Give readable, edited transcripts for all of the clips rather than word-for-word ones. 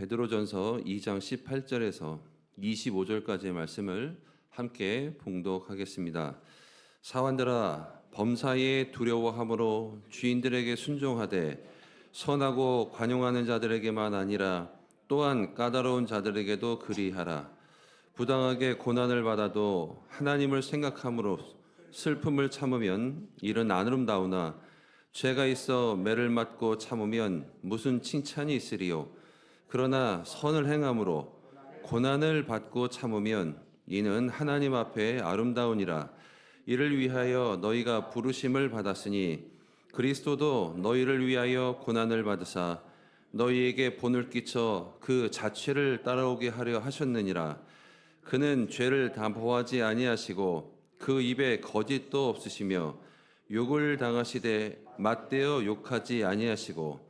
베드로전서 2장 18절에서 25절까지의 말씀을 함께 봉독하겠습니다. 사환들아, 범사에 두려워함으로 주인들에게 순종하되 선하고 관용하는 자들에게만 아니라 또한 까다로운 자들에게도 그리하라. 부당하게 고난을 받아도 하나님을 생각함으로 슬픔을 참으면 이는 아름다우나 죄가 있어 매를 맞고 참으면 무슨 칭찬이 있으리요. 그러나 선을 행함으로 고난을 받고 참으면 이는 하나님 앞에 아름다우니라. 이를 위하여 너희가 부르심을 받았으니 그리스도도 너희를 위하여 고난을 받으사 너희에게 본을 끼쳐 그 자취를 따라오게 하려 하셨느니라. 그는 죄를 다 보하지 아니하시고 그 입에 거짓도 없으시며 욕을 당하시되 맞대어 욕하지 아니하시고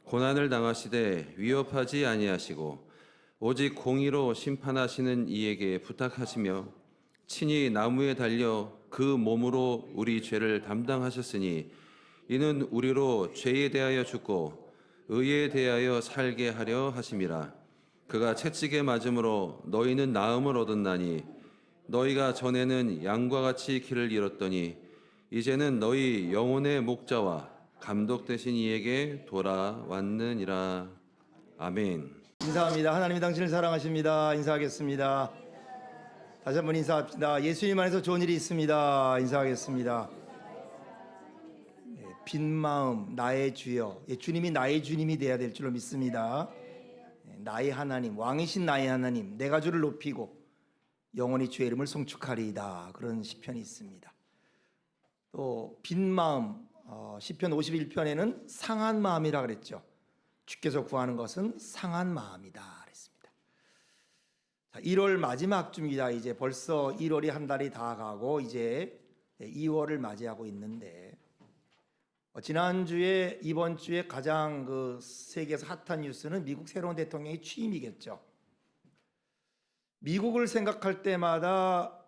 고난을 당하시되 위협하지 아니하시고 오직 공의로 심판하시는 이에게 부탁하시며 친히 나무에 달려 그 몸으로 우리 죄를 담당하셨으니 이는 우리로 죄에 대하여 죽고 의에 대하여 살게 하려 하심이라. 그가 채찍에 맞음으로 너희는 나음을 얻었나니 너희가 전에는 양과 같이 길을 잃었더니 이제는 너희 영혼의 목자와 감독 되신 이에게 돌아왔느니라. 아멘. 인사합니다. 하나님이 당신을 사랑하십니다. 인사하겠습니다. 다시 한번 인사합시다. 예수님 안에서 좋은 일이 있습니다. 인사하겠습니다. 빈 마음 나의 주여. 주님이 나의 주님이 되어야 될 줄로 믿습니다. 나의 하나님, 왕이신 나의 하나님, 내가 주를 높이고 영원히 주의 이름을 송축하리이다. 그런 시편이 있습니다. 또 빈 마음, 시편 51편에는 상한 마음이라 그랬죠. 주께서 구하는 것은 상한 마음이다 그랬습니다. 자, 1월 마지막 주입니다. 이제 벌써 1월이 한 달이 다 가고 이제 2월을 맞이하고 있는데 지난주에 이번 주에 가장 세계에서 핫한 뉴스는 미국 새로운 대통령의 취임이겠죠. 미국을 생각할 때마다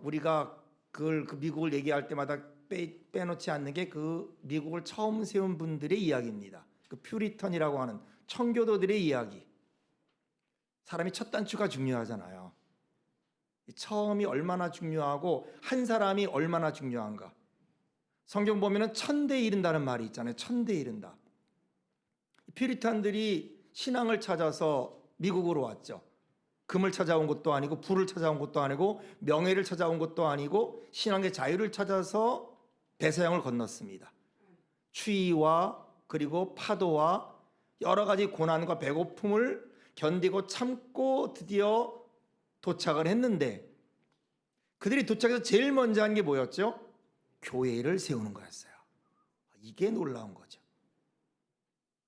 우리가 그 미국을 얘기할 때마다 빼놓지 않는 게 그 미국을 처음 세운 분들의 이야기입니다. 그 퓨리턴이라고 하는 청교도들의 이야기. 사람이 첫 단추가 중요하잖아요. 처음이 얼마나 중요하고 한 사람이 얼마나 중요한가. 성경 보면은 천대에 이른다는 말이 있잖아요. 천대에 이른다. 퓨리탄들이 신앙을 찾아서 미국으로 왔죠. 금을 찾아온 것도 아니고 불을 찾아온 것도 아니고 명예를 찾아온 것도 아니고 신앙의 자유를 찾아서 대서양을 건넜습니다. 추위와 그리고 파도와 여러 가지 고난과 배고픔을 견디고 참고 드디어 도착을 했는데 그들이 도착해서 제일 먼저 한 게 뭐였죠? 교회를 세우는 거였어요. 이게 놀라운 거죠.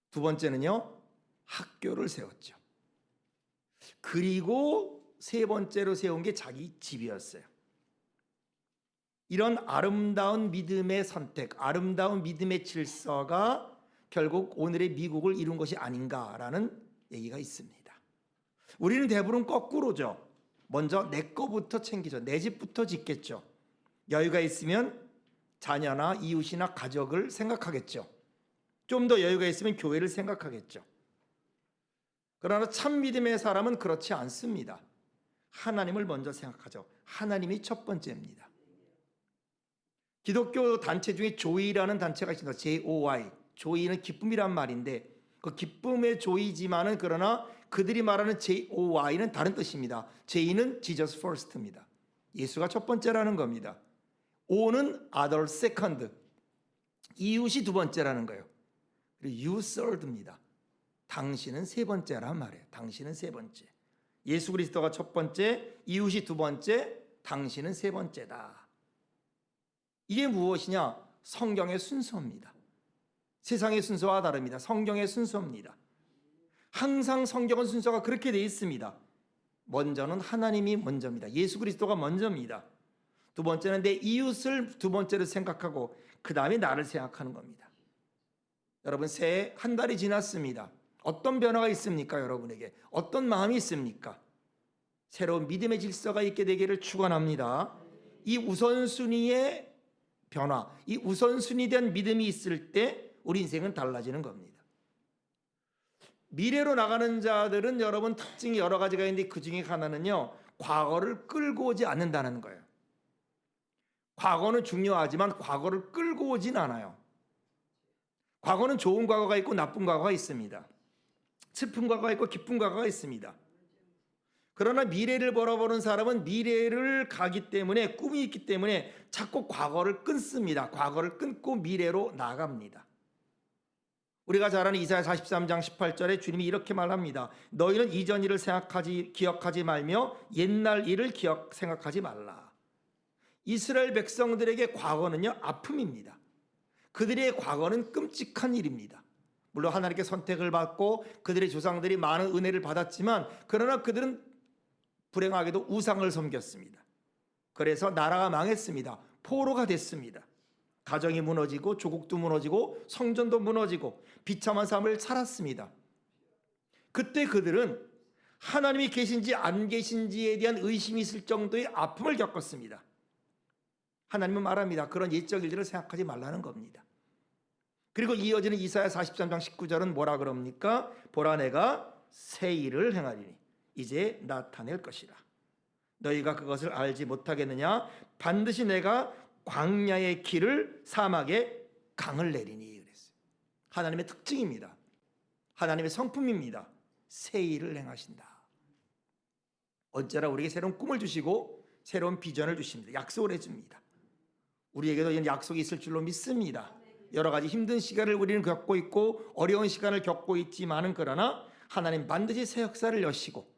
두 번째는요, 학교를 세웠죠. 그리고 세 번째로 세운 게 자기 집이었어요. 이런 아름다운 믿음의 선택, 아름다운 믿음의 질서가 결국 오늘의 미국을 이룬 것이 아닌가라는 얘기가 있습니다. 우리는 대부분 거꾸로죠. 먼저 내 거부터 챙기죠. 내 집부터 짓겠죠. 여유가 있으면 자녀나 이웃이나 가족을 생각하겠죠. 좀 더 여유가 있으면 교회를 생각하겠죠. 그러나 참 믿음의 사람은 그렇지 않습니다. 하나님을 먼저 생각하죠. 하나님이 첫 번째입니다. 기독교 단체 중에 조이라는 단체가 있습니다. JOY. 조이는 기쁨이란 말인데 그 기쁨의 조이지만은 그러나 그들이 말하는 JOY는 다른 뜻입니다. J는 Jesus first입니다. 예수가 첫 번째라는 겁니다. O는 other second. 이웃이 두 번째라는 거예요. 그리고 you third입니다. 당신은 세 번째란 말이에요. 당신은 세 번째. 예수 그리스도가 첫 번째, 이웃이 두 번째, 당신은 세 번째다. 이게 무엇이냐? 성경의 순서입니다. 세상의 순서와 다릅니다. 성경의 순서입니다. 항상 성경은 순서가 그렇게 되어 있습니다. 먼저는 하나님이 먼저입니다. 예수 그리스도가 먼저입니다. 두 번째는 내 이웃을 두 번째로 생각하고 그 다음에 나를 생각하는 겁니다. 여러분, 새해 한 달이 지났습니다. 어떤 변화가 있습니까? 여러분에게 어떤 마음이 있습니까? 새로운 믿음의 질서가 있게 되기를 축원합니다. 이 우선순위의 변화, 이 우선순위에 대한 믿음이 있을 때 우리 인생은 달라지는 겁니다. 미래로 나가는 자들은 여러분 특징이 여러 가지가 있는데 그 중에 하나는요, 과거를 끌고 오지 않는다는 거예요. 과거는 중요하지만 과거를 끌고 오진 않아요. 과거는 좋은 과거가 있고 나쁜 과거가 있습니다. 슬픈 과거가 있고 기쁜 과거가 있습니다. 그러나 미래를 바라보는 사람은 미래를 가기 때문에, 꿈이 있기 때문에 자꾸 과거를 끊습니다. 과거를 끊고 미래로 나갑니다. 우리가 잘 아는 이사야 43장 18절에 주님이 이렇게 말합니다. 너희는 이전 일을 기억하지 말며 옛날 일을 생각하지 말라. 이스라엘 백성들에게 과거는요, 아픔입니다. 그들의 과거는 끔찍한 일입니다. 물론 하나님께 선택을 받고 그들의 조상들이 많은 은혜를 받았지만, 그러나 그들은 불행하게도 우상을 섬겼습니다. 그래서 나라가 망했습니다. 포로가 됐습니다. 가정이 무너지고 조국도 무너지고 성전도 무너지고 비참한 삶을 살았습니다. 그때 그들은 하나님이 계신지 안 계신지에 대한 의심이 있을 정도의 아픔을 겪었습니다. 하나님은 말합니다. 그런 옛적 일들을 생각하지 말라는 겁니다. 그리고 이어지는 이사야 43장 19절은 뭐라 그럽니까? 보라, 내가 새 일을 행하리니 이제 나타낼 것이라. 너희가 그것을 알지 못하겠느냐? 반드시 내가 광야의 길을 사막에 강을 내리니 그랬어요. 하나님의 특징입니다. 하나님의 성품입니다. 새 일을 행하신다. 언제나 우리에게 새로운 꿈을 주시고 새로운 비전을 주십니다. 약속을 해줍니다. 우리에게도 이런 약속이 있을 줄로 믿습니다. 여러 가지 힘든 시간을 우리는 겪고 있고 어려운 시간을 겪고 있지만은, 그러나 하나님 반드시 새 역사를 여시고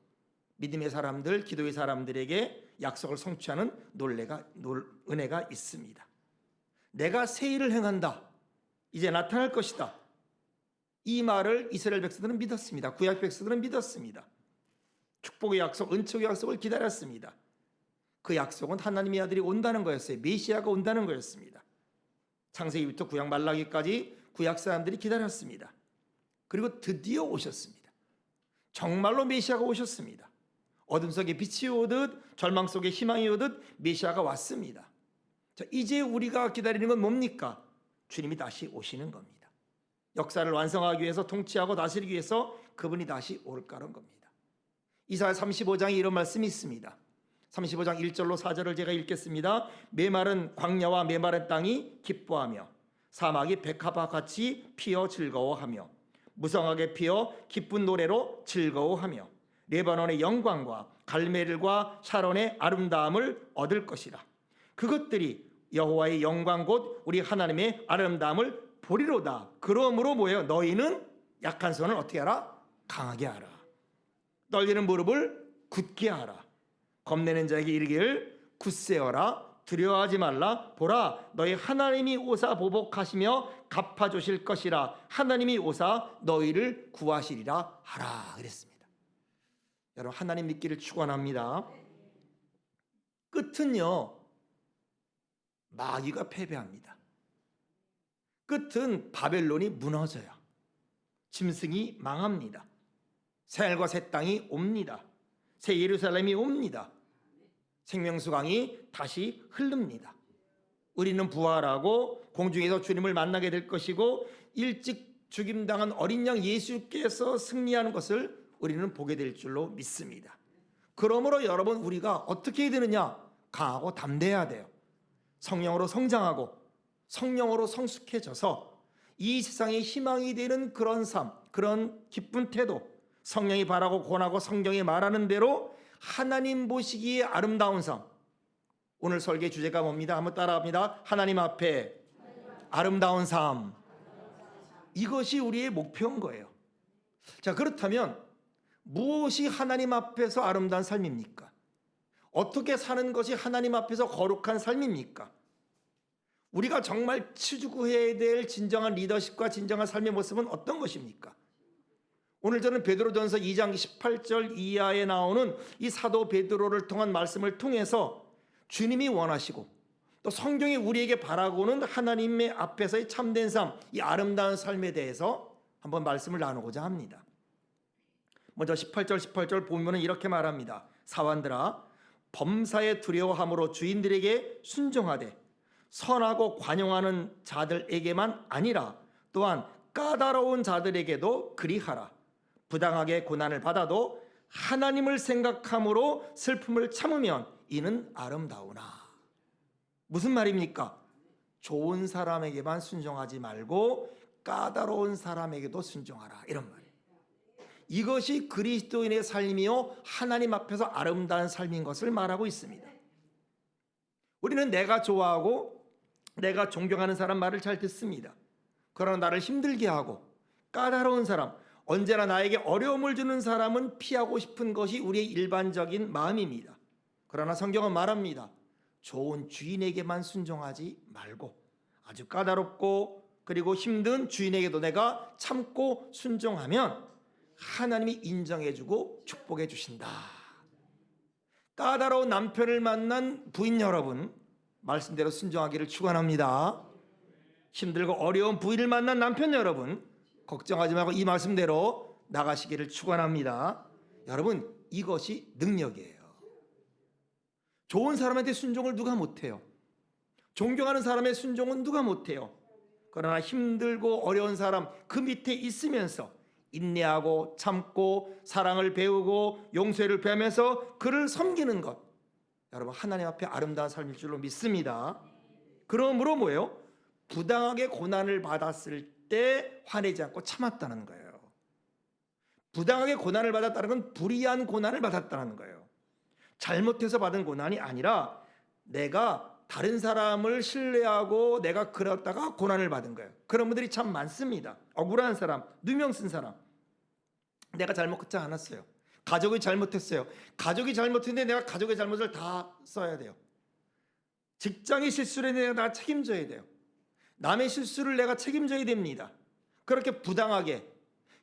믿음의 사람들, 기도의 사람들에게 약속을 성취하는 은혜가 있습니다. 내가 새 일을 행한다. 이제 나타날 것이다. 이 말을 이스라엘 백성들은 믿었습니다. 구약 백성들은 믿었습니다. 축복의 약속, 은총의 약속을 기다렸습니다. 그 약속은 하나님의 아들이 온다는 거였어요. 메시아가 온다는 거였습니다. 창세기부터 구약 말라기까지 구약 사람들이 기다렸습니다. 그리고 드디어 오셨습니다. 정말로 메시아가 오셨습니다. 어둠 속에 빛이 오듯 절망 속에 희망이 오듯 메시아가 왔습니다. 자, 이제 우리가 기다리는 건 뭡니까? 주님이 다시 오시는 겁니다. 역사를 완성하기 위해서, 통치하고 다스리기 위해서 그분이 다시 올 거라는 겁니다. 이사야 35장에 이런 말씀이 있습니다. 35장 1절로 4절을 제가 읽겠습니다. 메마른 광야와 메마른 땅이 기뻐하며 사막이 백합화 같이 피어 즐거워하며 무성하게 피어 기쁜 노래로 즐거워하며 레바논의 영광과 갈멜과 샤론의 아름다움을 얻을 것이라. 그것들이 여호와의 영광 곧 우리 하나님의 아름다움을 보리로다. 그러므로 뭐예요? 너희는 약한 손을 어떻게 하라? 강하게 하라. 떨리는 무릎을 굳게 하라. 겁내는 자에게 이르기를 굳세어라. 두려워하지 말라. 보라, 너희 하나님이 오사 보복하시며 갚아주실 것이라. 하나님이 오사 너희를 구하시리라 하라 그랬습니다. 여러분, 하나님 믿기를 축원합니다. 끝은요, 마귀가 패배합니다. 끝은 바벨론이 무너져요. 짐승이 망합니다. 새 하늘과 새 땅이 옵니다. 새 예루살렘이 옵니다. 생명수강이 다시 흐릅니다. 우리는 부활하고 공중에서 주님을 만나게 될 것이고, 일찍 죽임당한 어린 양 예수께서 승리하는 것을 우리는 보게 될 줄로 믿습니다. 그러므로 여러분, 우리가 어떻게 해야 되느냐? 강하고 담대해야 돼요. 성령으로 성장하고 성령으로 성숙해져서 이 세상의 희망이 되는 그런 삶, 그런 기쁜 태도, 성령이 바라고 권하고 성경이 말하는 대로 하나님 보시기에 아름다운 삶. 오늘 설계 주제가 뭡니다? 한번 따라합니다. 하나님 앞에 아름다운 삶. 이것이 우리의 목표인 거예요. 자, 그렇다면 무엇이 하나님 앞에서 아름다운 삶입니까? 어떻게 사는 것이 하나님 앞에서 거룩한 삶입니까? 우리가 정말 추구해야 될 진정한 리더십과 진정한 삶의 모습은 어떤 것입니까? 오늘 저는 베드로전서 2장 18절 이하에 나오는 이 사도 베드로를 통한 말씀을 통해서 주님이 원하시고 또 성경이 우리에게 바라고는 하나님의 앞에서의 참된 삶, 이 아름다운 삶에 대해서 한번 말씀을 나누고자 합니다. 먼저 18절 보면 이렇게 말합니다. 사환들아, 범사에 두려워함으로 주인들에게 순종하되 선하고 관용하는 자들에게만 아니라 또한 까다로운 자들에게도 그리하라. 부당하게 고난을 받아도 하나님을 생각함으로 슬픔을 참으면 이는 아름다우나. 무슨 말입니까? 좋은 사람에게만 순종하지 말고 까다로운 사람에게도 순종하라, 이런 말이에요. 이것이 그리스도인의 삶이요 하나님 앞에서 아름다운 삶인 것을 말하고 있습니다. 우리는 내가 좋아하고 내가 존경하는 사람 말을 잘 듣습니다. 그러나 나를 힘들게 하고 까다로운 사람, 언제나 나에게 어려움을 주는 사람은 피하고 싶은 것이 우리의 일반적인 마음입니다. 그러나 성경은 말합니다. 좋은 주인에게만 순종하지 말고 아주 까다롭고 그리고 힘든 주인에게도 내가 참고 순종하면 하나님이 인정해주고 축복해 주신다. 까다로운 남편을 만난 부인 여러분, 말씀대로 순종하기를 축원합니다. 힘들고 어려운 부인을 만난 남편 여러분, 걱정하지 말고 이 말씀대로 나가시기를 축원합니다. 여러분, 이것이 능력이에요. 좋은 사람한테 순종을 누가 못해요? 존경하는 사람의 순종은 누가 못해요? 그러나 힘들고 어려운 사람 그 밑에 있으면서 인내하고 참고 사랑을 배우고 용서를 배우면서 그를 섬기는 것, 여러분 하나님 앞에 아름다운 삶일 줄로 믿습니다. 그러므로 뭐예요? 부당하게 고난을 받았을 때 화내지 않고 참았다는 거예요. 부당하게 고난을 받았다는 건 불의한 고난을 받았다는 거예요. 잘못해서 받은 고난이 아니라 내가 다른 사람을 신뢰하고 내가 그랬다가 고난을 받은 거예요. 그런 분들이 참 많습니다. 억울한 사람, 누명 쓴 사람. 내가 잘못하지 않았어요. 가족이 잘못했어요. 가족이 잘못했는데 내가 가족의 잘못을 다 써야 돼요. 직장의 실수를 내가 책임져야 돼요. 남의 실수를 내가 책임져야 됩니다. 그렇게 부당하게,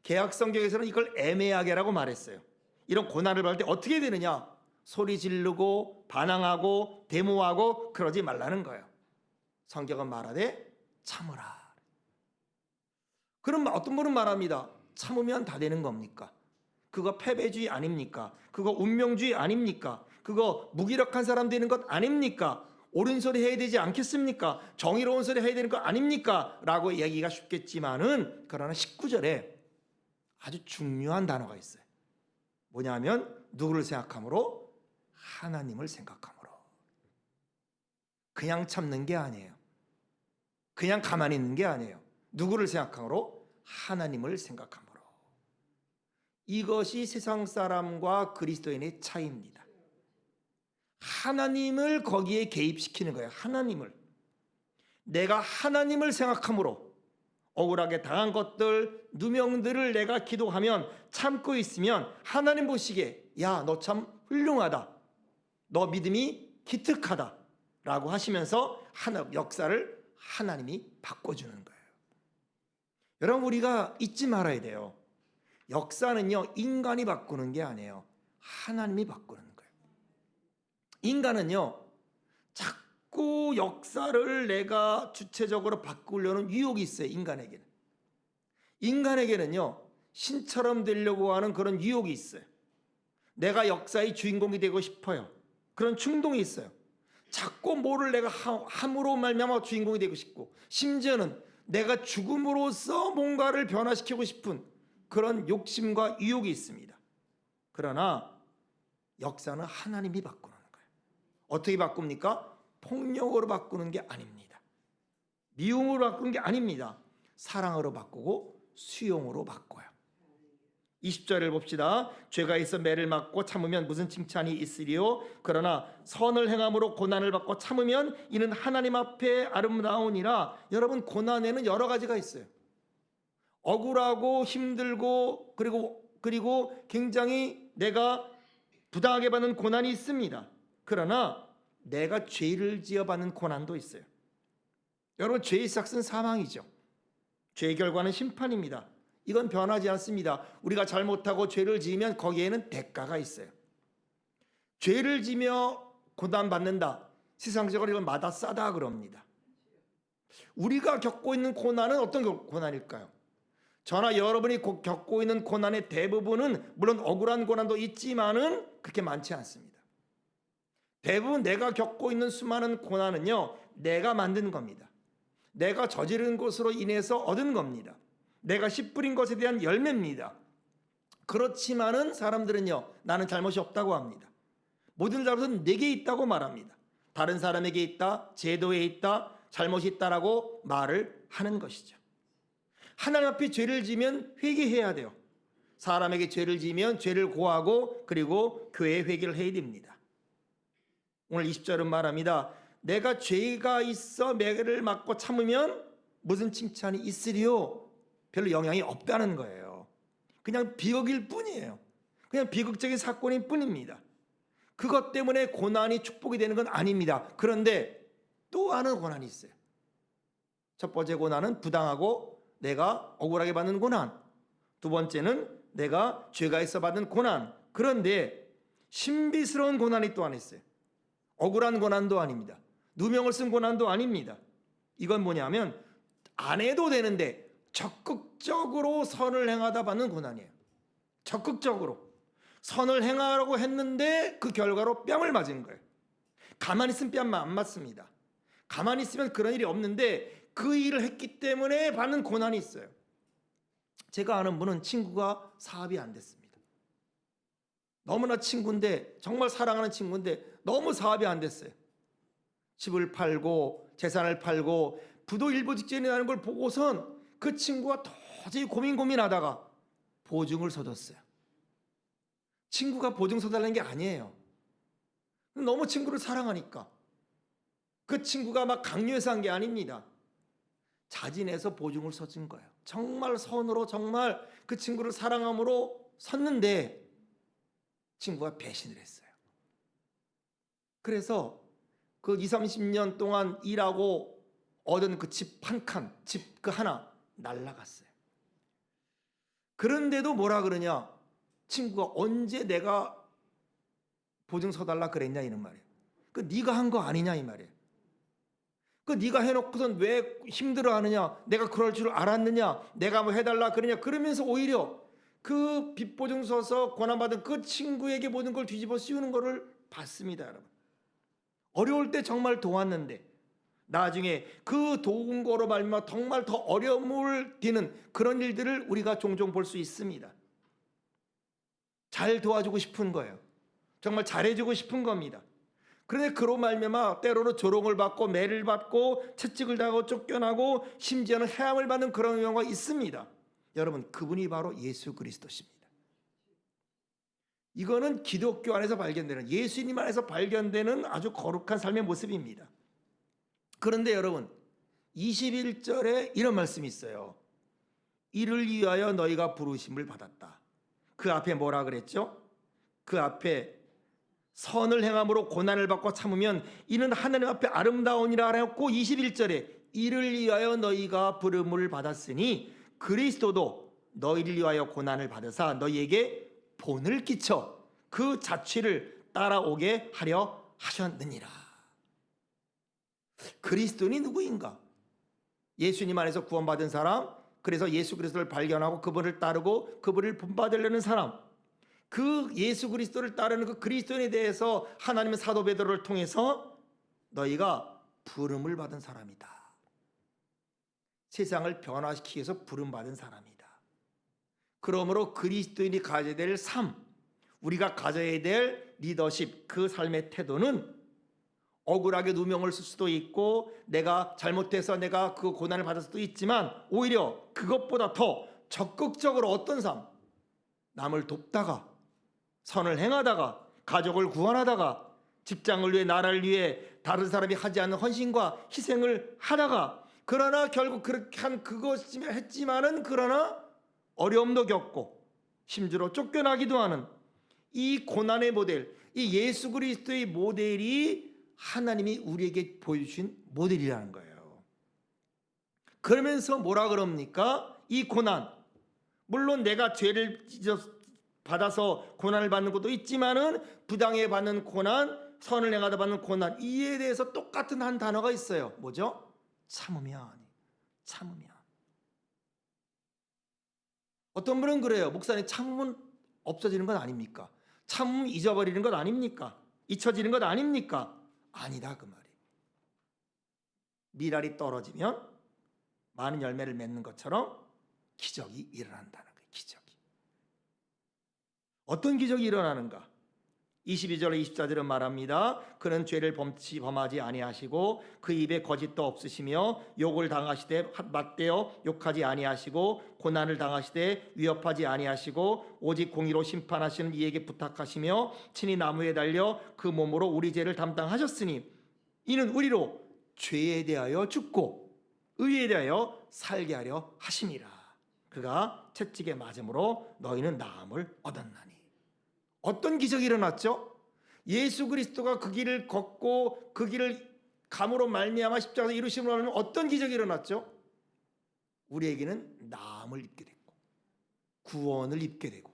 개역 성경에서는 이걸 애매하게라고 말했어요. 이런 고난을 받을 때 어떻게 되느냐? 소리 지르고 반항하고 데모하고 그러지 말라는 거예요. 성경은 말하되 참으라. 그럼 어떤 분은 말합니다. 참으면 다 되는 겁니까? 그거 패배주의 아닙니까? 그거 운명주의 아닙니까? 그거 무기력한 사람 되는 것 아닙니까? 옳은 소리 해야 되지 않겠습니까? 정의로운 소리 해야 되는 거 아닙니까? 라고 얘기가 쉽겠지만은 그러나 19절에 아주 중요한 단어가 있어요. 뭐냐면 누구를 생각함으로? 하나님을 생각함으로. 그냥 참는 게 아니에요. 그냥 가만히 있는 게 아니에요. 누구를 생각함으로? 하나님을 생각함으로. 이것이 세상 사람과 그리스도인의 차이입니다. 하나님을 거기에 개입시키는 거예요. 하나님을. 내가 하나님을 생각함으로 억울하게 당한 것들, 누명들을 내가 기도하면 참고 있으면 하나님 보시기에 야, 너 참 훌륭하다. 너 믿음이 기특하다. 라고 하시면서 역사를 하나님이 바꿔주는 거예요. 여러분, 우리가 잊지 말아야 돼요. 역사는요, 인간이 바꾸는 게 아니에요. 하나님이 바꾸는 거예요. 인간은요, 자꾸 역사를 내가 주체적으로 바꾸려는 유혹이 있어요. 인간에게는. 인간에게는요, 신처럼 되려고 하는 그런 유혹이 있어요. 내가 역사의 주인공이 되고 싶어요. 그런 충동이 있어요. 자꾸 뭐를 내가 함으로 말미암아 주인공이 되고 싶고, 심지어는 내가 죽음으로써 뭔가를 변화시키고 싶은 그런 욕심과 유혹이 있습니다. 그러나 역사는 하나님이 바꾸는 거예요. 어떻게 바꿉니까? 폭력으로 바꾸는 게 아닙니다. 미움으로 바꾸는 게 아닙니다. 사랑으로 바꾸고 수용으로 바꿔요. 20절을 봅시다. 죄가 있어 매를 맞고 참으면 무슨 칭찬이 있으리요? 그러나 선을 행함으로 고난을 받고 참으면 이는 하나님 앞에 아름다우니라. 여러분, 고난에는 여러 가지가 있어요. 억울하고 힘들고 그리고 굉장히 내가 부당하게 받는 고난이 있습니다. 그러나 내가 죄를 지어 받는 고난도 있어요. 여러분, 죄의 삭은 사망이죠. 죄의 결과는 심판입니다. 이건 변하지 않습니다. 우리가 잘못하고 죄를 지으면 거기에는 대가가 있어요. 죄를 지며 고난받는다. 세상적으로 이건 마다 싸다 그럽니다. 우리가 겪고 있는 고난은 어떤 고난일까요? 저나 여러분이 겪고 있는 고난의 대부분은 물론 억울한 고난도 있지만은 그렇게 많지 않습니다. 대부분 내가 겪고 있는 수많은 고난은요, 내가 만든 겁니다. 내가 저지른 것으로 인해서 얻은 겁니다. 내가 씨 뿌린 것에 대한 열매입니다. 그렇지만은 사람들은요, 나는 잘못이 없다고 합니다. 모든 잘못은 내게 있다고 말합니다. 다른 사람에게 있다, 제도에 있다, 잘못이 있다라고 말을 하는 것이죠. 하나님 앞에 죄를 지면 회개해야 돼요. 사람에게 죄를 지면 죄를 고하고 그리고 교회에 회개를 해야 됩니다. 오늘 20절은 말합니다. 내가 죄가 있어 매를 맞고 참으면 무슨 칭찬이 있으리요? 별로 영향이 없다는 거예요. 그냥 비극일 뿐이에요. 그냥 비극적인 사건일 뿐입니다. 그것 때문에 고난이 축복이 되는 건 아닙니다. 그런데 또 하는 고난이 있어요. 첫 번째 고난은 부당하고 내가 억울하게 받는 고난. 두 번째는 내가 죄가 있어 받는 고난. 그런데 신비스러운 고난이 또 하나 있어요. 억울한 고난도 아닙니다. 누명을 쓴 고난도 아닙니다. 이건 뭐냐면 안 해도 되는데 적극적으로 선을 행하다 받는 고난이에요. 적극적으로 선을 행하라고 했는데 그 결과로 뺨을 맞은 거예요. 가만히 있으면 뺨 안 맞습니다. 가만히 있으면 그런 일이 없는데 그 일을 했기 때문에 받는 고난이 있어요. 제가 아는 분은 친구가 사업이 안 됐습니다. 너무나 친구인데, 정말 사랑하는 친구인데 너무 사업이 안 됐어요. 집을 팔고 재산을 팔고 부도 일부 직전이라는 걸 보고선 그 친구가 도저히 고민하다가 보증을 서줬어요. 친구가 보증 서달라는 게 아니에요. 너무 친구를 사랑하니까. 그 친구가 막 강요해서 한 게 아닙니다. 자진해서 보증을 서준 거예요. 정말 선으로 정말 그 친구를 사랑함으로 섰는데 친구가 배신을 했어요. 그래서 그 20, 30년 동안 일하고 얻은 그 집 한 칸, 집 그 하나 날라갔어요. 그런데도 뭐라 그러냐? 친구가 언제 내가 보증 서달라 그랬냐 이런 말이에요. 그 네가 한 거 아니냐 이 말이에요. 그 네가 해놓고선 왜 힘들어하느냐? 내가 그럴 줄 알았느냐? 내가 뭐 해달라 그러냐? 그러면서 오히려 그 빚보증 서서 고난받은 그 친구에게 모든 걸 뒤집어 씌우는 거를 봤습니다, 여러분. 어려울 때 정말 도왔는데 나중에 그 도운 거로 말미암아 정말 더 어려움을 디는 그런 일들을 우리가 종종 볼 수 있습니다. 잘 도와주고 싶은 거예요. 정말 잘해주고 싶은 겁니다. 그런데 그로 말미암아 때로는 조롱을 받고 매를 받고 채찍을 당하고 쫓겨나고 심지어는 해함을 받는 그런 경우가 있습니다. 여러분, 그분이 바로 예수 그리스도십니다. 이거는 기독교 안에서 발견되는, 예수님 안에서 발견되는 아주 거룩한 삶의 모습입니다. 그런데 여러분, 21절에 이런 말씀이 있어요. 이를 위하여 너희가 부르심을 받았다. 그 앞에 뭐라 그랬죠? 그 앞에 선을 행함으로 고난을 받고 참으면 이는 하나님 앞에 아름다우니라 하였고, 21절에 이를 위하여 너희가 부름을 받았으니 그리스도도 너희를 위하여 고난을 받으사 너희에게 본을 끼쳐 그 자취를 따라오게 하려 하셨느니라. 그리스도인이 누구인가? 예수님 안에서 구원받은 사람, 그래서 예수 그리스도를 발견하고 그분을 따르고 그분을 본받으려는 사람, 그 예수 그리스도를 따르는 그 그리스도인에 대해서 하나님의 사도 베드로를 통해서 너희가 부름을 받은 사람이다. 세상을 변화시키기 위해서 부름받은 사람이다. 그러므로 그리스도인이 가져야 될 삶, 우리가 가져야 될 리더십, 그 삶의 태도는 억울하게 누명을 쓸 수도 있고 내가 잘못해서 내가 그 고난을 받을 수도 있지만 오히려 그것보다 더 적극적으로 어떤 삶, 남을 돕다가 선을 행하다가 가족을 구원하다가 직장을 위해 나라를 위해 다른 사람이 하지 않는 헌신과 희생을 하다가 그러나 결국 그렇게 한 그것이 했지만은 그러나 어려움도 겪고 심지어 쫓겨나기도 하는 이 고난의 모델, 이 예수 그리스도의 모델이 하나님이 우리에게 보여주신 모델이라는 거예요. 그러면서 뭐라 그럽니까? 이 고난, 물론 내가 죄를 받아서 고난을 받는 것도 있지만은 부당해 받는 고난, 선을 행하다 받는 고난, 이에 대해서 똑같은 한 단어가 있어요. 뭐죠? 참으면. 어떤 분은 그래요. 목사님, 참으면 없어지는 건 아닙니까? 참으면 잊어버리는 것 아닙니까? 잊혀지는 것 아닙니까? 아니다, 그 말이. 밀알이 떨어지면 많은 열매를 맺는 것처럼 기적이 일어난다는 거예요. 기적이. 어떤 기적이 일어나는가? 22절 24절은 말합니다. 그는 죄를 범하지 아니하시고 그 입에 거짓도 없으시며 욕을 당하시되 맞대어 욕하지 아니하시고 고난을 당하시되 위협하지 아니하시고 오직 공의로 심판하시는 이에게 부탁하시며 친히 나무에 달려 그 몸으로 우리 죄를 담당하셨으니 이는 우리로 죄에 대하여 죽고 의에 대하여 살게 하려 하심이라. 그가 채찍에 맞음으로 너희는 나음을 얻었나니. 어떤 기적이 일어났죠? 예수 그리스도가 그 길을 걷고 그 길을 감으로 말미암아 십자가에서 이루심으로 하면 어떤 기적이 일어났죠? 우리에게는 나음을 입게 됐고 구원을 입게 되고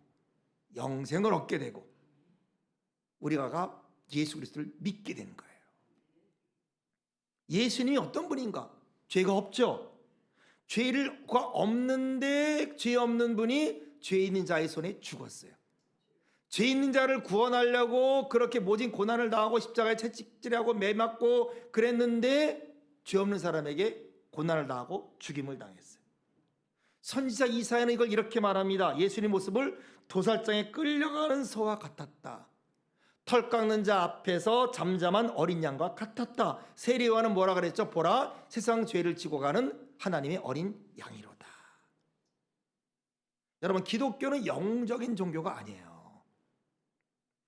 영생을 얻게 되고 우리가 예수 그리스도를 믿게 되는 거예요. 예수님이 어떤 분인가? 죄가 없죠. 죄가 없는데 죄 없는 분이 죄 있는 자의 손에 죽었어요. 죄 있는 자를 구원하려고 그렇게 모진 고난을 당하고 십자가에 채찍질하고 매맞고 그랬는데 죄 없는 사람에게 고난을 당하고 죽임을 당했어요. 선지자 이사야는 이걸 이렇게 말합니다. 예수님 모습을 도살장에 끌려가는 소와 같았다. 털 깎는 자 앞에서 잠잠한 어린 양과 같았다. 세례요한은 뭐라 그랬죠? 보라, 세상 죄를 지고 가는 하나님의 어린 양이로다. 여러분, 기독교는 영적인 종교가 아니에요.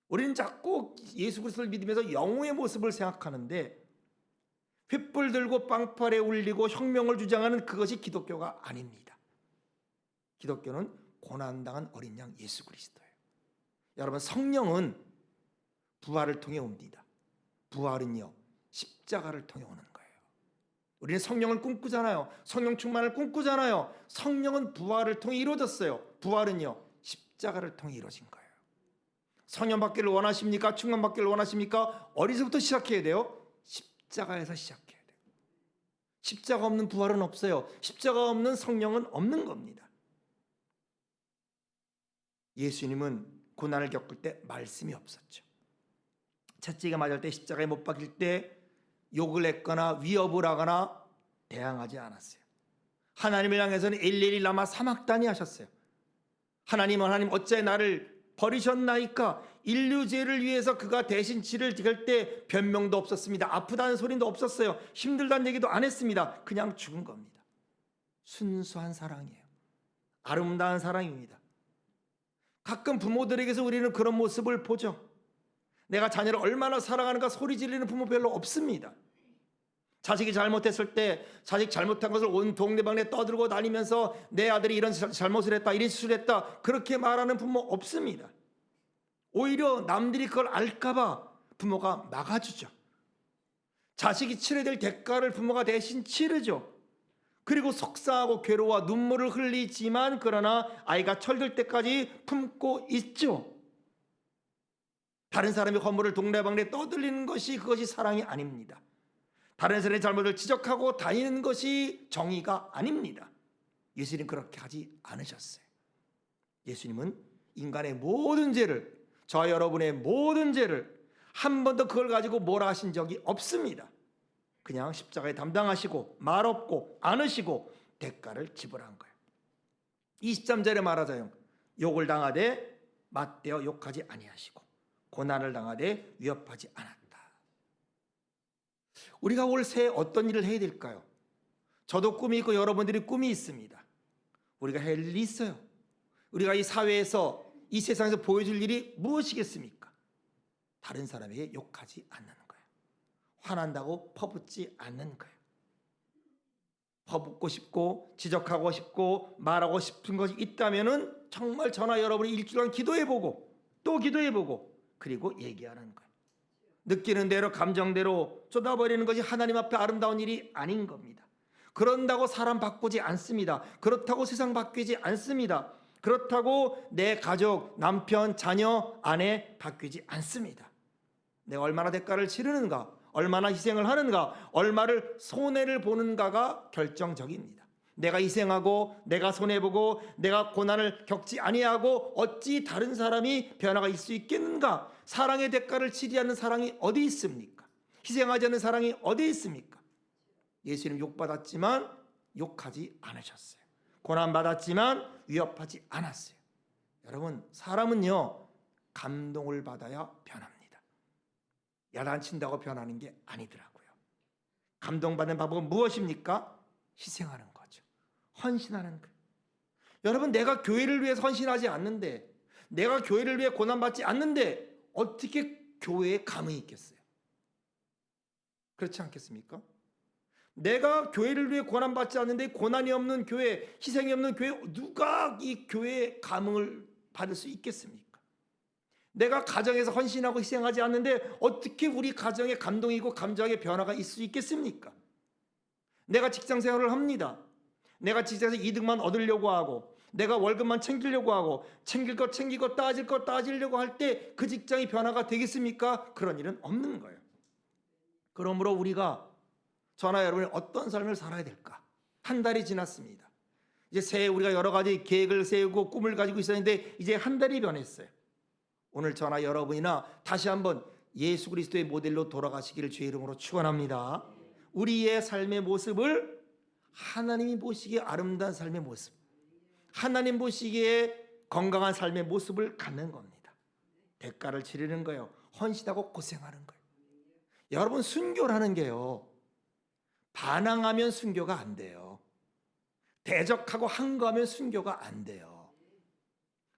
우리는 자꾸 예수 그리스도를 믿으면서 영웅의 모습을 생각하는데 횃불 들고 빵팔에 울리고 혁명을 주장하는 그것이 기독교가 아닙니다. 기독교는 고난당한 어린 양 예수 그리스도예요. 여러분, 성령은 부활을 통해 옵니다. 부활은요, 십자가를 통해 오는 거예요. 우리는 성령을 꿈꾸잖아요. 성령 충만을 꿈꾸잖아요. 성령은 부활을 통해 이루어졌어요. 부활은요, 십자가를 통해 이루어진 거예요. 성령 받기를 원하십니까? 충만 받기를 원하십니까? 어디서부터 시작해야 돼요? 십자가에서 시작해야 돼요. 십자가 없는 부활은 없어요. 십자가 없는 성령은 없는 겁니다. 예수님은 고난을 겪을 때 말씀이 없었죠. 채찍에 맞을 때 십자가에 못 박힐 때 욕을 했거나 위협을 하거나 대항하지 않았어요. 하나님을 향해서는 엘리엘리 라마 사막다니 하셨어요. 하나님 어찌 나를 버리셨나이까? 인류 죄를 위해서 그가 대신 치를 지을 때 변명도 없었습니다. 아프다는 소리도 없었어요. 힘들다는 얘기도 안 했습니다. 그냥 죽은 겁니다. 순수한 사랑이에요. 아름다운 사랑입니다. 가끔 부모들에게서 우리는 그런 모습을 보죠. 내가 자녀를 얼마나 사랑하는가 소리 지르는 부모 별로 없습니다. 자식이 잘못했을 때 자식 잘못한 것을 온 동네방네 떠들고 다니면서 내 아들이 이런 잘못을 했다, 이런 실수를 했다, 그렇게 말하는 부모 없습니다. 오히려 남들이 그걸 알까봐 부모가 막아주죠. 자식이 치러야 될 대가를 부모가 대신 치르죠. 그리고 속상하고 괴로워 눈물을 흘리지만 그러나 아이가 철들 때까지 품고 있죠. 다른 사람의 허물을 동네방네 떠들리는 것이 그것이 사랑이 아닙니다. 다른 사람의 잘못을 지적하고 다니는 것이 정의가 아닙니다. 예수님은 그렇게 하지 않으셨어요. 예수님은 인간의 모든 죄를, 저와 여러분의 모든 죄를 한 번도 그걸 가지고 뭐라 하신 적이 없습니다. 그냥 십자가에 담당하시고 말 없고 안으시고 대가를 지불한 거예요. 23절에 말하자요. 욕을 당하되 맞대어 욕하지 아니하시고 고난을 당하되 위협하지 않았다. 우리가 올 새해 어떤 일을 해야 될까요? 저도 꿈이 있고 여러분들이 꿈이 있습니다. 우리가 할 일이 있어요. 우리가 이 사회에서 이 세상에서 보여줄 일이 무엇이겠습니까? 다른 사람에게 욕하지 않는 거예요. 화난다고 퍼붓지 않는 거예요. 퍼붓고 싶고 지적하고 싶고 말하고 싶은 것이 있다면은 정말 저나 여러분이 일주일간 기도해보고 또 기도해보고 그리고 얘기하는 거예요. 느끼는 대로 감정대로 쏟아버리는 것이 하나님 앞에 아름다운 일이 아닌 겁니다. 그런다고 사람 바꾸지 않습니다. 그렇다고 세상 바뀌지 않습니다. 그렇다고 내 가족, 남편, 자녀, 아내 바뀌지 않습니다. 내가 얼마나 대가를 치르는가, 얼마나 희생을 하는가, 얼마를 손해를 보는가가 결정적입니다. 내가 희생하고 내가 손해보고 내가 고난을 겪지 아니하고 어찌 다른 사람이 변화가 있을 수 있겠는가? 사랑의 대가를 치지 않는 사랑이 어디 있습니까? 희생하지 않는 사랑이 어디 있습니까? 예수님 욕받았지만 욕하지 않으셨어요. 고난받았지만 위협하지 않았어요. 여러분, 사람은요 감동을 받아야 변합니다. 야단친다고 변하는 게 아니더라고요. 감동받는 방법은 무엇입니까? 희생하는 거죠. 헌신하는 거예요. 여러분, 내가 교회를 위해서 헌신하지 않는데, 내가 교회를 위해 고난받지 않는데 어떻게 교회에 감흥이 있겠어요? 그렇지 않겠습니까? 내가 교회를 위해 고난받지 않는데 고난이 없는 교회, 희생이 없는 교회, 누가 이 교회에 감흥을 받을 수 있겠습니까? 내가 가정에서 헌신하고 희생하지 않는데 어떻게 우리 가정에 감동이고 감정의 변화가 있을 수 있겠습니까? 내가 직장 생활을 합니다. 내가 직장에서 이득만 얻으려고 하고, 내가 월급만 챙기려고 하고, 챙길 것 챙기고 따질 것 따지려고 할 때 그 직장이 변화가 되겠습니까? 그런 일은 없는 거예요. 그러므로 우리가 저나 여러분이 어떤 삶을 살아야 될까? 한 달이 지났습니다. 이제 새해 우리가 여러 가지 계획을 세우고 꿈을 가지고 있었는데 이제 한 달이 변했어요. 오늘 저나 여러분이나 다시 한번 예수 그리스도의 모델로 돌아가시기를 주의 이름으로 축원합니다. 우리의 삶의 모습을 하나님이 보시기에 아름다운 삶의 모습, 하나님 보시기에 건강한 삶의 모습을 갖는 겁니다. 대가를 치르는 거예요. 헌신하고 고생하는 거예요. 여러분, 순교라는 게요, 반항하면 순교가 안 돼요. 대적하고 항거하면 순교가 안 돼요.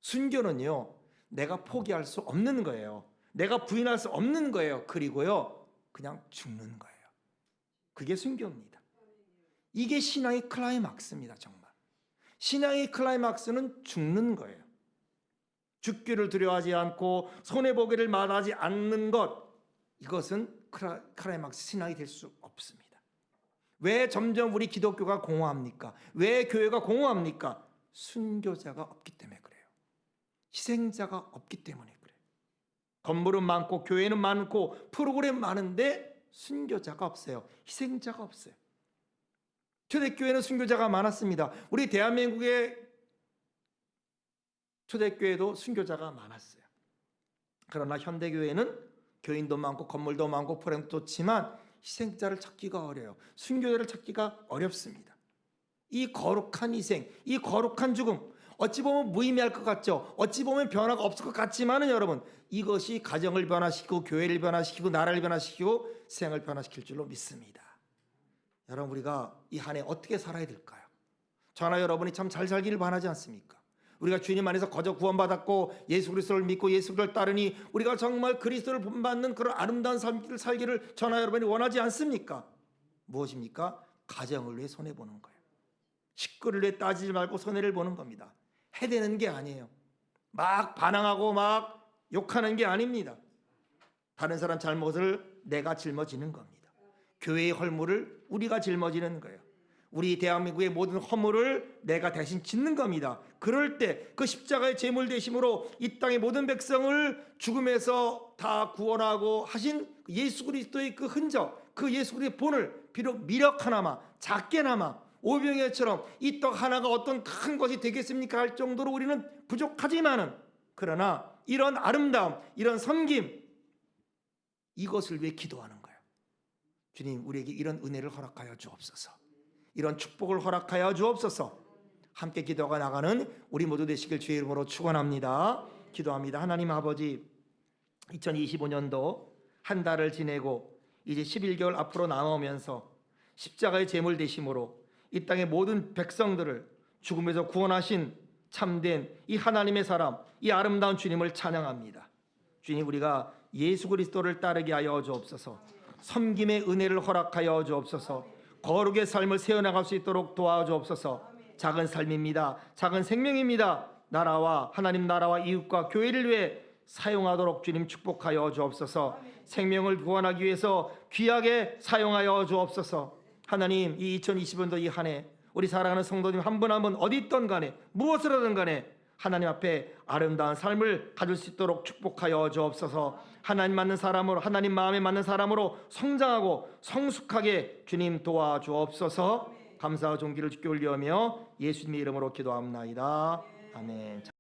순교는요, 내가 포기할 수 없는 거예요. 내가 부인할 수 없는 거예요. 그리고요, 그냥 죽는 거예요. 그게 순교입니다. 이게 신앙의 클라이막스입니다. 정말 신앙의 클라이막스는 죽는 거예요. 죽기를 두려워하지 않고 손해보기를 말하지 않는 것, 이것은 클라이막스 신앙이 될 수 없습니다. 왜 점점 우리 기독교가 공허합니까? 왜 교회가 공허합니까? 순교자가 없기 때문에 그래요. 희생자가 없기 때문에 그래요. 건물은 많고 교회는 많고 프로그램 많은데 순교자가 없어요. 희생자가 없어요. 초대교회는 순교자가 많았습니다. 우리 대한민국의 초대교회도 순교자가 많았어요. 그러나 현대교회는 교인도 많고 건물도 많고 프로그램도 좋지만 희생자를 찾기가 어려워요. 순교자를 찾기가 어렵습니다. 이 거룩한 희생, 이 거룩한 죽음, 어찌 보면 무의미할 것 같죠. 어찌 보면 변화가 없을 것 같지만은 여러분, 이것이 가정을 변화시키고 교회를 변화시키고 나라를 변화시키고 세상을 변화시킬 줄로 믿습니다. 여러분, 우리가 이 한 해 어떻게 살아야 될까요? 저나 여러분이 참 잘 살기를 바라지 않습니까? 우리가 주님 안에서 거저 구원받았고 예수 그리스도를 믿고 예수 그리스도를 따르니 우리가 정말 그리스도를 본받는 그런 아름다운 삶을 살기를 저나 여러분이 원하지 않습니까? 무엇입니까? 가정을 위해 손해보는 거예요. 식구를 위해 따지지 말고 손해를 보는 겁니다. 해대는 게 아니에요. 막 반항하고 막 욕하는 게 아닙니다. 다른 사람 잘못을 내가 짊어지는 겁니다. 교회의 헐물을 우리가 짊어지는 거예요. 우리 대한민국의 모든 허물을 내가 대신 짓는 겁니다. 그럴 때 그 십자가의 제물 되심으로 이 땅의 모든 백성을 죽음에서 다 구원하고 하신 예수 그리스도의 그 흔적, 그 예수 그리스도의 본을 비록 미력 하나마 작게나마 오병이어처럼 이 떡 하나가 어떤 큰 것이 되겠습니까 할 정도로 우리는 부족하지만은, 그러나 이런 아름다움, 이런 섬김, 이것을 위해 기도하는 거예요. 주님, 우리에게 이런 은혜를 허락하여 주옵소서. 이런 축복을 허락하여 주옵소서. 함께 기도가 나가는 우리 모두 되시길 주의 이름으로 축원합니다. 기도합니다. 하나님 아버지, 2025년도 한 달을 지내고 이제 11개월 앞으로 나아오면서 십자가의 제물 되심으로 이 땅의 모든 백성들을 죽음에서 구원하신 참된 이 하나님의 사람, 이 아름다운 주님을 찬양합니다. 주님, 우리가 예수 그리스도를 따르게 하여 주옵소서. 섬김의 은혜를 허락하여 주옵소서. 거룩의 삶을 세워나갈 수 있도록 도와주옵소서. 작은 삶입니다. 작은 생명입니다. 나라와 하나님 나라와 이웃과 교회를 위해 사용하도록 주님 축복하여 주옵소서. 생명을 구원하기 위해서 귀하게 사용하여 주옵소서. 하나님, 이 2020년도 이 한 해 우리 사랑하는 성도님 한 분 한 분 어디 있던 간에 무엇을 하든 간에 하나님 앞에 아름다운 삶을 가질 수 있도록 축복하여 주옵소서. 하나님 맞는 사람으로, 하나님 마음에 맞는 사람으로 성장하고 성숙하게 주님 도와주옵소서. 감사와 존귀를 주께 올리며 예수님의 이름으로 기도합나이다. 아멘.